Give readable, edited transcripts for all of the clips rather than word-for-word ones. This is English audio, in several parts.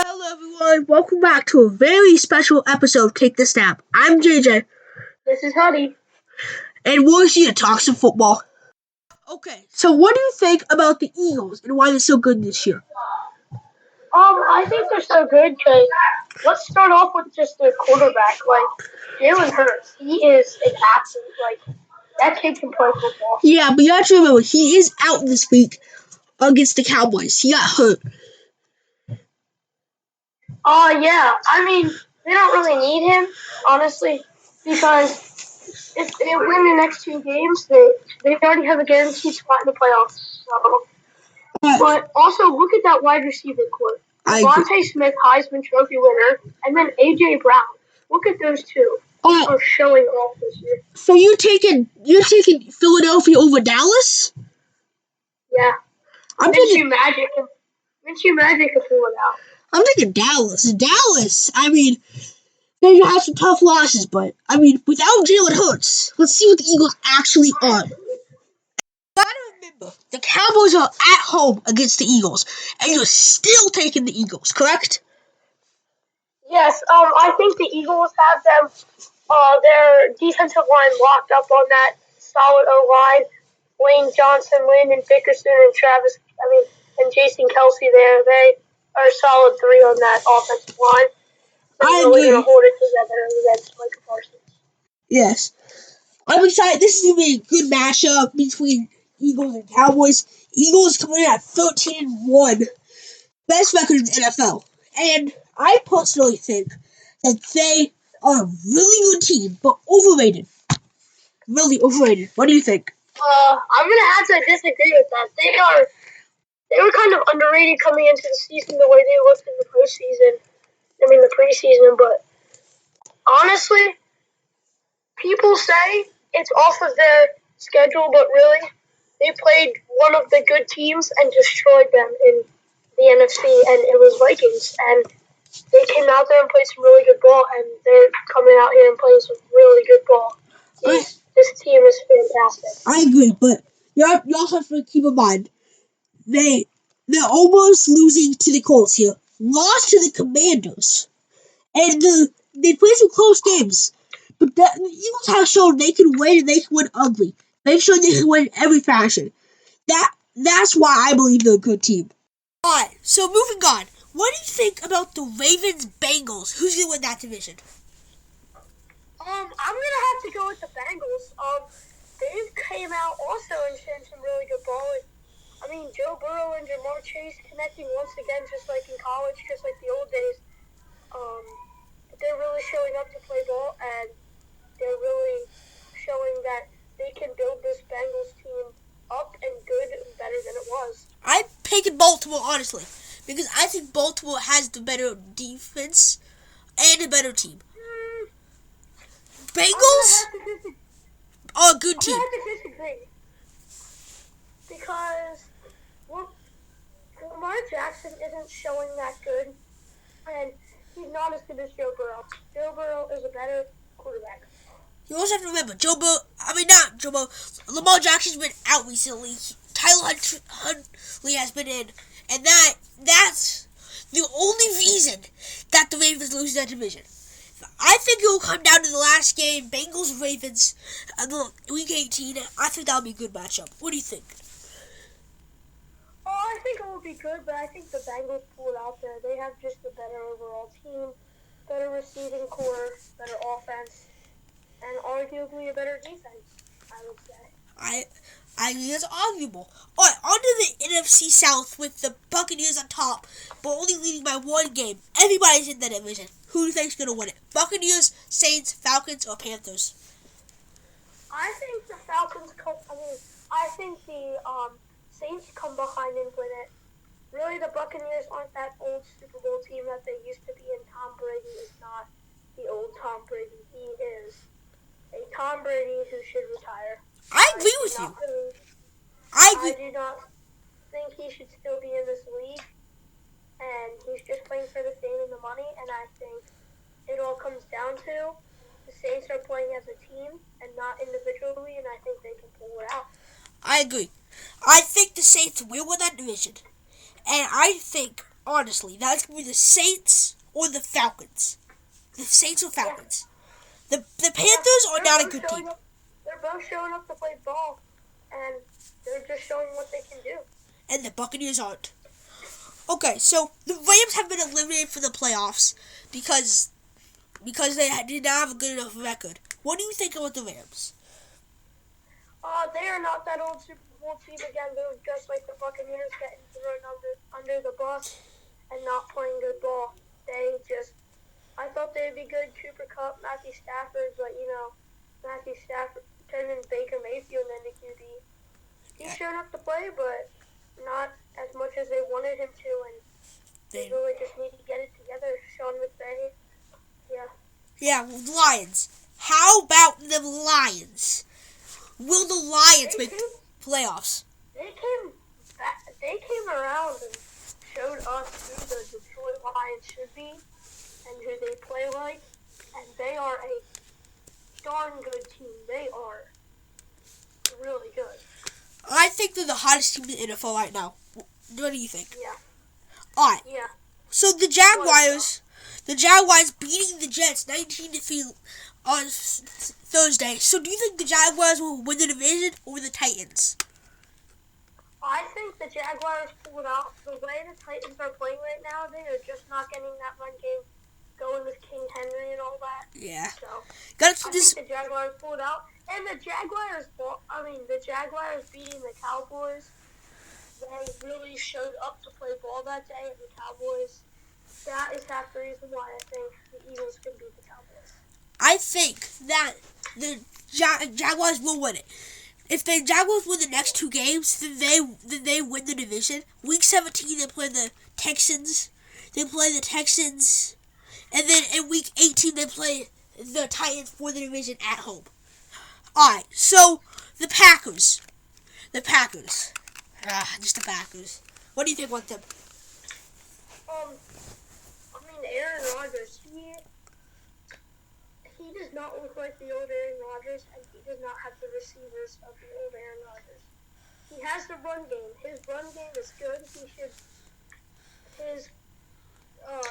Hello everyone, welcome back to a very special episode of Take the Snap. I'm JJ, This is Huddy. and we're here to talk some football. Okay, so what do you think about the Eagles and why they're so good this year? I think they're so good because let's start off with just their quarterback. Jalen Hurts, he is an absolute, that kid can play football. Yeah, but you have to remember, he is out this week against the Cowboys. He got hurt. Yeah. I mean, they don't really need him, honestly, because if they win the next two games, they already have a guaranteed spot in the playoffs. So. But also, look at that wide receiver core. Devontae Smith, Heisman Trophy winner, and then A.J. Brown. Look at those two. Are showing off this year. So you're taking Philadelphia over Dallas? Yeah. Minshew Magic can pull it out. I'm thinking Dallas. I mean, they have some tough losses, but I mean, without Jalen Hurts, let's see what the Eagles actually are. Gotta remember, the Cowboys are at home against the Eagles, and you're still taking the Eagles, correct? Yes, I think the Eagles have them, their defensive line locked up on that solid O-line. Lane Johnson, Landon Dickerson, and Jason Kelsey there. They are a solid three on that offensive line. They're really going to hold it together against Micah Parsons. Yes. I'm excited. This is going to be a good matchup between Eagles and Cowboys. Eagles coming in at 13-1. Best record in the NFL. And I personally think that they are a really good team, but overrated. Really overrated. What do you think? I'm going to have to disagree with that. They were kind of underrated coming into the season the way they looked in the the preseason, but honestly, people say it's off of their schedule, but really, they played one of the good teams and destroyed them in the NFC, and it was Vikings. And they came out there and played some really good ball, and they're coming out here and playing some really good ball. This team is fantastic. I agree, but you also have to keep in mind, they're almost losing to the Colts here. Lost to the Commanders. And they played some close games. But the Eagles have shown they can win, and they can win ugly. They've shown they can win in every fashion. That's why I believe they're a good team. Alright, so moving on. What do you think about the Ravens-Bengals? Who's going to win that division? I'm going to have to go with the Bengals. They came out also and showed some really good ball. I mean, Joe Burrow and Jamar Chase connecting once again, just like in college, just like the old days. They're really showing up to play ball, and they're really showing that they can build this Bengals team up and good and better than it was. I'm picking Baltimore, honestly, because I think Baltimore has the better defense and a better team. Bengals are a good team. I have to disagree. Because Lamar Jackson isn't showing that good, and he's not as good as Joe Burrow. Joe Burrow is a better quarterback. You also have to remember, Lamar Jackson's been out recently. Tyler Huntley has been in, and that's the only reason that the Ravens lose that division. I think it will come down to the last game, Bengals-Ravens, Week 18. I think that will be a good matchup. What do you think? I think it will be good, but I think the Bengals pull it out there. They have just a better overall team, better receiving core, better offense, and arguably a better defense, I would say. I think that's arguable. Alright, on to the NFC South with the Buccaneers on top, but only leading by one game. Everybody's in that division. Who do you think's going to win it? Buccaneers, Saints, Falcons, or Panthers? I think the Falcons I think the Saints come behind and win it. Really, the Buccaneers aren't that old Super Bowl team that they used to be, and Tom Brady is not the old Tom Brady. He is a Tom Brady who should retire. I agree with you. I do not think he should still be in this league, and he's just playing for the fame and the money, and I think it all comes down to the Saints are playing as a team and not individually, and I think they can pull it out. I agree. I think the Saints will win that division, and I think honestly, that's going to be the Saints or the Falcons. The Saints or Falcons. The Panthers are not a good team. They're both showing up to play ball, and they're just showing what they can do. And the Buccaneers aren't. Okay, so the Rams have been eliminated from the playoffs because they did not have a good enough record. What do you think about the Rams? They are not that old Super Bowl team again. They're just like the Buccaneers, getting thrown under the bus and not playing good ball. I thought they'd be good. Cooper Kupp, Matthew Stafford, but Matthew Stafford turned into Baker Mayfield and then the QB. He's shown up to play, but not as much as they wanted him to, and they really just need to get it together. Sean McVay, yeah. Yeah, Lions. How about the Lions? Will the Lions make playoffs? They came around and showed us who the Detroit Lions should be and who they play like, and they are a darn good team. They are really good. I think they're the hottest team in the NFL right now. What do you think? Yeah. Alright. Yeah. So the Jaguars beating the Jets 19-3 on Thursday. So do you think the Jaguars will win the division or the Titans? I think the Jaguars pulled out. The way the Titans are playing right now, they are just not getting that run game going with King Henry and all that. Yeah. So Gotta keep this. I think the Jaguars pulled out, and the Jaguars beating the Cowboys. They really showed up to play ball that day, and the Cowboys. That is half the reason why I think the Eagles can beat the Cowboys. I think that the Jaguars will win it. If the Jaguars win the next two games, then they win the division. Week 17, they play the Texans. And then in Week 18, they play the Titans for the division at home. Alright, so the Packers. Just the Packers. What do you think about them? Aaron Rodgers, he does not look like the old Aaron Rodgers, and he does not have the receivers of the old Aaron Rodgers. He has the run game. His run game is good. His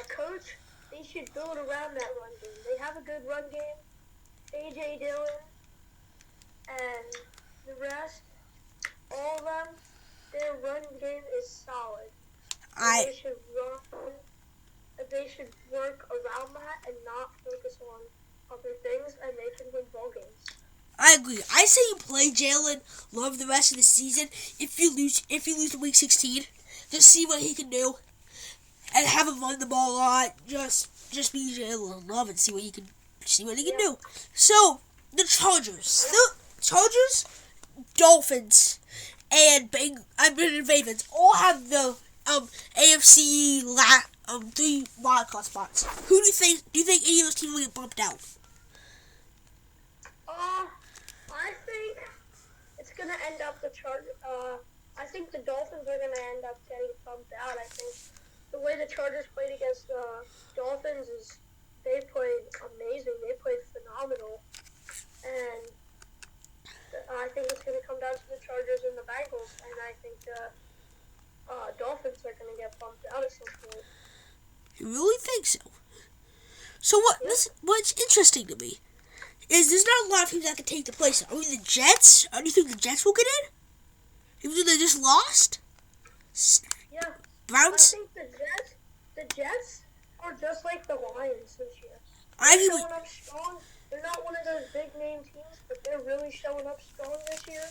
coach, they should build around that run game. They have a good run game. A.J. Dillon and the rest, all of them, their run game is solid. They should work around that and not focus on other things, and they can win ball games. I agree. I say you play Jalen Love the rest of the season. If you lose in Week 16, just see what he can do, and have him run the ball a lot. Just be Jalen Love and see what he can do. So the Chargers, Dolphins, and Ravens all have the AFC 3 wildcard spots. Who do you think any of those teams will get bumped out? I think it's gonna end up the Chargers. I think the Dolphins are gonna end up getting bumped out. I think the way the Chargers played against the Dolphins is they played amazing. They played phenomenal, and I think it's gonna come down to the Chargers and the Bengals, and I think the Dolphins are gonna get bumped out at some point. You really think so? So what's interesting to me is there's not a lot of teams that can take the place. I mean, the Jets. Do you think the Jets will get in? Even though they just lost? Yeah. Browns? I think the Jets are just like the Lions this year. They're showing up strong. They're not one of those big name teams, but they're really showing up strong this year.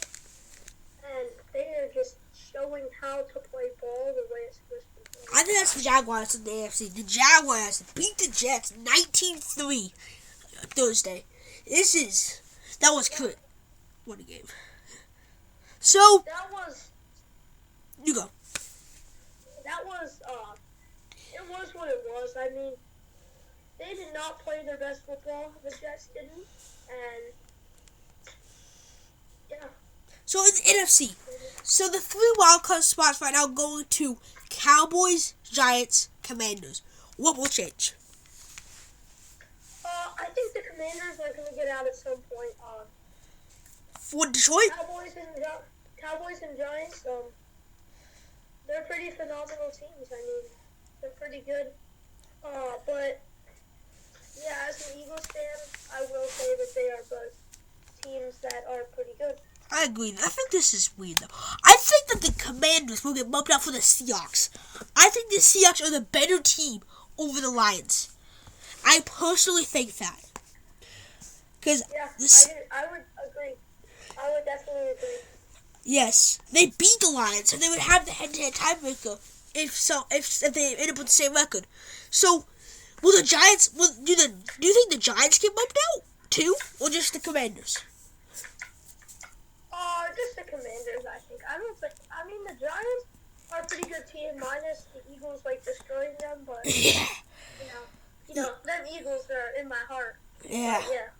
And they are just showing how to play ball the way it's supposed to be played. I think that's the Jaguars in the AFC. The Jaguars beat the Jets 19-3 Thursday. That was good. What a game. So you go. It was what it was. I mean, they did not play their best football. The Jets didn't, and yeah. So in the NFC, so the 3 wildcard spots right now going to Cowboys, Giants, Commanders. What will change? I think the Commanders are going to get out at some point. For Detroit? Cowboys and Giants, they're pretty phenomenal teams. I mean, They're pretty good. But yeah, as an Eagles fan, I will say that they are both teams that are pretty good. I agree. I think this is weird, though. I think that the Commanders will get bumped out for the Seahawks. I think the Seahawks are the better team over the Lions. I personally think that. Because Yeah, I would agree. I would definitely agree. yes, they beat the Lions, so they would have the head-to-head tiebreaker if they end up with the same record. So, will the Giants? Do you think the Giants get bumped out too, or just the Commanders? Just the Commanders, I think. I don't think. I mean, the Giants are a pretty good team, minus the Eagles destroying them. But Yeah. them Eagles are in my heart. Yeah. But, yeah.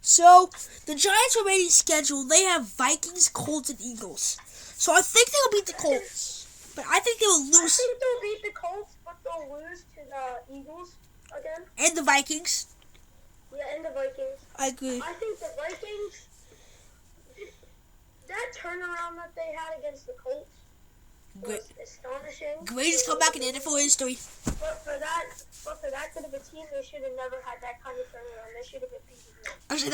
So, the Giants' remaining schedule, they have Vikings, Colts, and Eagles. So, I think they'll beat the Colts. But I think they will lose. I think they'll beat the Colts, but they'll lose to the Eagles again. And the Vikings. Yeah, and the Vikings. I agree. I think the Vikings, that turnaround that they had against the Colts was astonishing. Greatest comeback in NFL history. But for that kind of a team, they should have never had that kind of turnaround. They should have been beaten. Actually,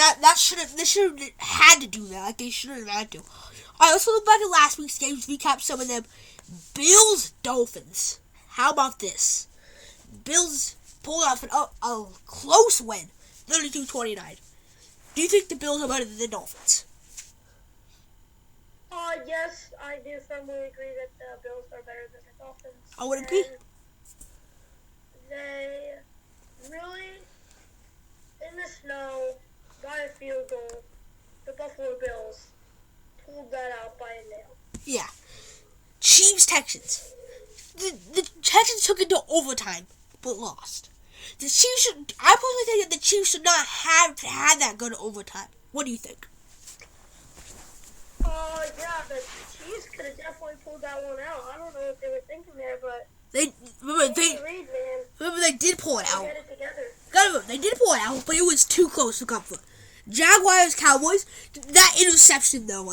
they should have had to do that. Like, they should have had to. Alright, let's look back at last week's games, recap some of them. Bills, Dolphins. How about this? Bills pulled off a close win, 32-29. Do you think the Bills are better than the Dolphins? Yes, I do firmly agree that the Bills are better than the Dolphins. I would agree. They really, in the snow, by a field goal, the Buffalo Bills pulled that out by a nail. Yeah. Chiefs, Texans. The Texans took it to overtime, but lost. I personally think that the Chiefs should not have had that go to overtime. What do you think? Yeah, the Chiefs could have definitely pulled that one out. I don't know what they were thinking there, but They did pull it out. Get it together. Remember, they did pull it out, but it was too close for comfort. Jaguars, Cowboys. That interception though,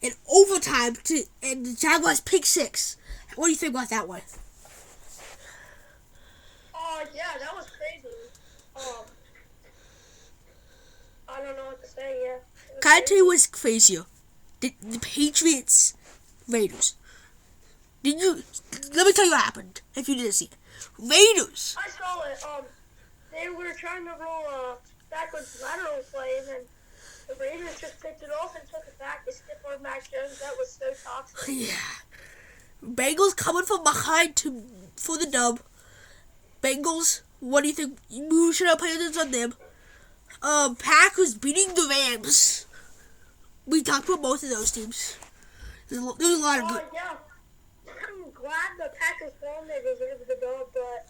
in overtime, and the Jaguars pick 6. What do you think about that one? Yeah, that was crazy. I don't know what to say. Yeah. Can I tell you what's crazier? The Patriots, Raiders. Let me tell you what happened, if you didn't see it. Raiders. I saw it. They were trying to roll a backwards lateral play, and then the Raiders just picked it off and took it back. They skipped on Mac Jones. That was so toxic. Yeah. Bengals coming from behind for the dub. Bengals, what do you think? You should have played this on them. Packers beating the Rams. We talked about both of those teams. There's a lot of good. Yeah. I'm glad the Packers won. They deserved the dub, but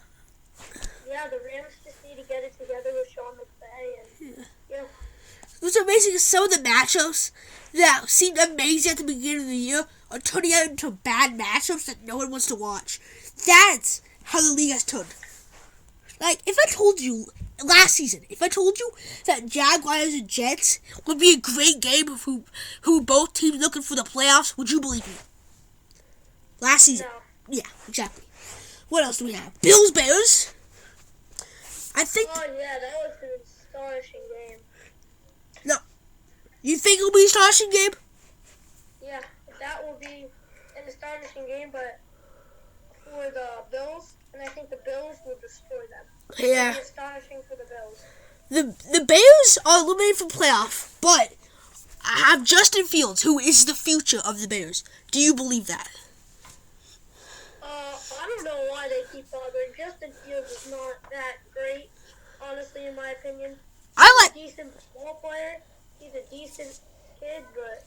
yeah, the Rams just need to get it together with Sean McVay. And yeah. It was amazing. Some of the matchups that seemed amazing at the beginning of the year are turning out into bad matchups that no one wants to watch. That's how the league has turned. If I told you last season, that Jaguars and Jets would be a great game of who both teams looking for the playoffs, would you believe me? Last season. No. Yeah, exactly. What else do we have? Bills, Bears. I think. Oh yeah, that was an astonishing game. No. You think it'll be an astonishing game? Yeah, that will be an astonishing game, but for the Bills, and I think the Bills will destroy them. Yeah. It'll be astonishing for the Bills. The Bears are eliminated from playoff, but I have Justin Fields, who is the future of the Bears. Do you believe that? I don't know why they keep bothering. Justin Fields is not that great, honestly, in my opinion. He's a decent ball player. He's a decent kid, but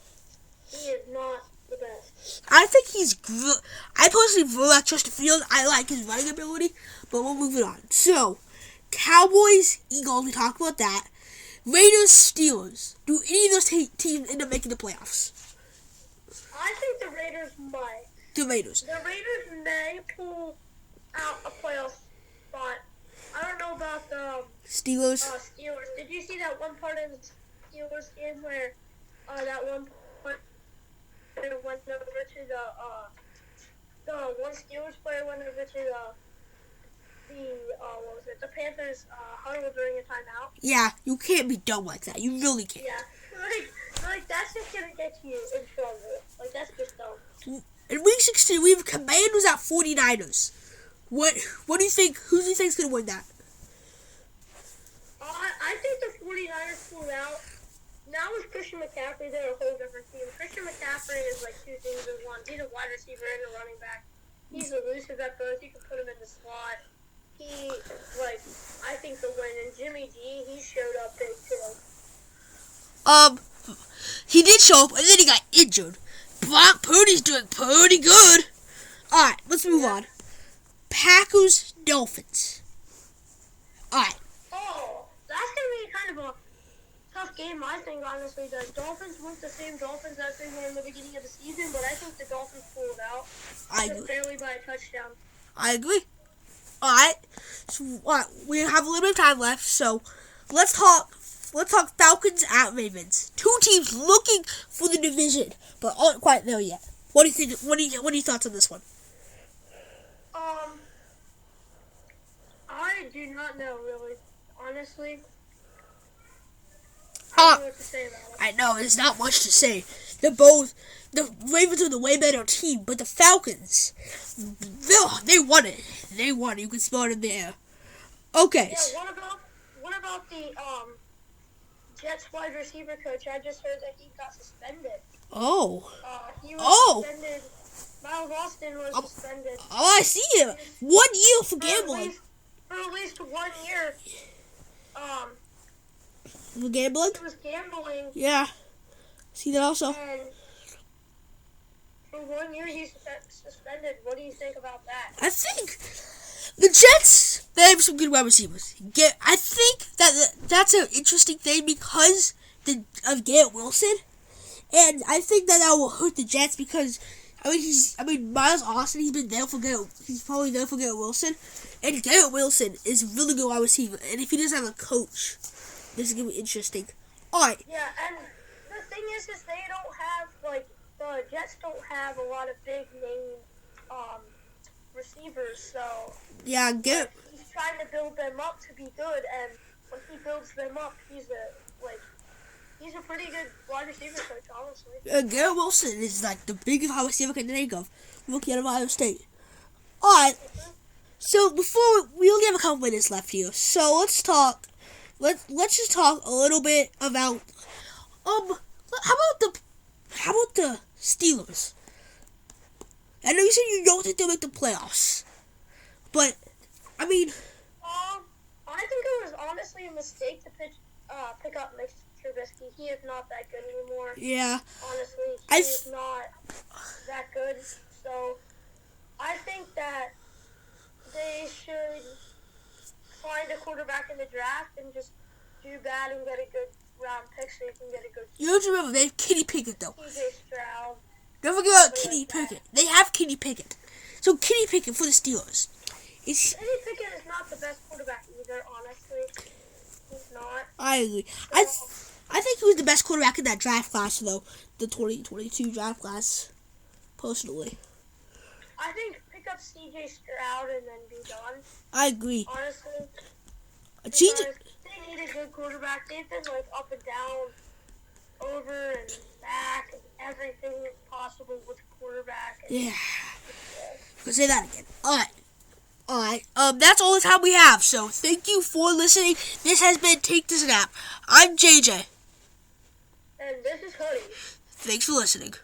he is not the best. I think he's good. I personally really like Justin Fields. I like his running ability, but we'll move it on. So, Cowboys, Eagles, we talked about that. Raiders, Steelers. Do any of those teams end up making the playoffs? I think the Raiders might. The Raiders. The Raiders may pull out a playoff spot. I don't know about the Steelers. Steelers. Did you see that one part of the Steelers game where that one point went over to the one Steelers player went over to the Panthers huddle during a timeout. Yeah, you can't be dumb like that. You really can't. Yeah, like that's just gonna get you in trouble. Like that's just dumb. In week 16, we have Commanders at 49ers. What do you think? Who do you think's gonna win that? I think the 49ers pulled out. Now with Christian McCaffrey, they're a whole different team. Christian McCaffrey is like two things in one. He's a wide receiver and a running back. He's elusive at both. You can put him in the slot. I think the win. And Jimmy G, he showed up big too. He did show up, and then he got injured. Brock Purdy's doing pretty good. Alright, let's move on. Packers, Dolphins. Alright. Oh, that's going to be kind of a tough game, I think, honestly. The Dolphins weren't the same Dolphins that they were in the beginning of the season, but I think the Dolphins pulled out. I agree. Barely by a touchdown. I agree. Alright. So, we have a little bit of time left, so let's talk Falcons at Ravens. Two teams looking for the division, but aren't quite there yet. What do you think? What are your thoughts on this one? I do not know, really. Honestly. I don't know what to say about it. I know, there's not much to say. The Ravens are the way better team, but the Falcons, they won it. They won it. You can smell it in the air. Okay. Yeah, what about the Jets wide receiver coach? I just heard that he got suspended. Oh. He was suspended. Miles Austin was suspended. Oh, I see him. 1 year for gambling. For at least 1 year. For gambling? He was gambling. Yeah. See that also? And for 1 year he's suspended. What do you think about that? I think the Jets, they have some good wide receivers. I think that's an interesting thing because of Garrett Wilson. And I think that will hurt the Jets because Miles Austin, he's probably there for Garrett Wilson. And Garrett Wilson is a really good wide receiver. And if he doesn't have a coach, this is going to be interesting. Alright. Yeah, and the thing is they don't have, the Jets don't have a lot of big name receivers, so... Yeah, he's trying to build them up to be good, and when he builds them up, he's a pretty good wide receiver coach, honestly. Garrett Wilson is like the biggest wide receiver I can think of. Rookie out of Ohio State. Alright. So we only have a couple minutes left here. So let's just talk a little bit about how about the Steelers? I know you said you don't think they'll make the playoffs. But I think it was honestly a mistake to pick up Mitch Trubisky. He is not that good anymore. Yeah. Honestly, he is not that good. So I think that they should find a quarterback in the draft and just do that and get a good round pick so you can get a good... You have to remember, they have Kenny Pickett, though. TJ Stroud. Don't forget about Kenny Pickett. They have Kenny Pickett. So Kenny Pickett for the Steelers. Kenny Pickett is not the best quarterback either, honestly. He's not. I agree. I think he was the best quarterback in that draft class, though. The 2022 draft class, personally. I think pick up CJ Stroud and then be done. I agree. Honestly. They need a good quarterback. They've been up and down, over and back, and everything possible with quarterback. Yeah. Let's say that again. Alright. That's all the time we have. So thank you for listening. This has been Take This Nap. I'm JJ. And this is Huddy. Thanks for listening.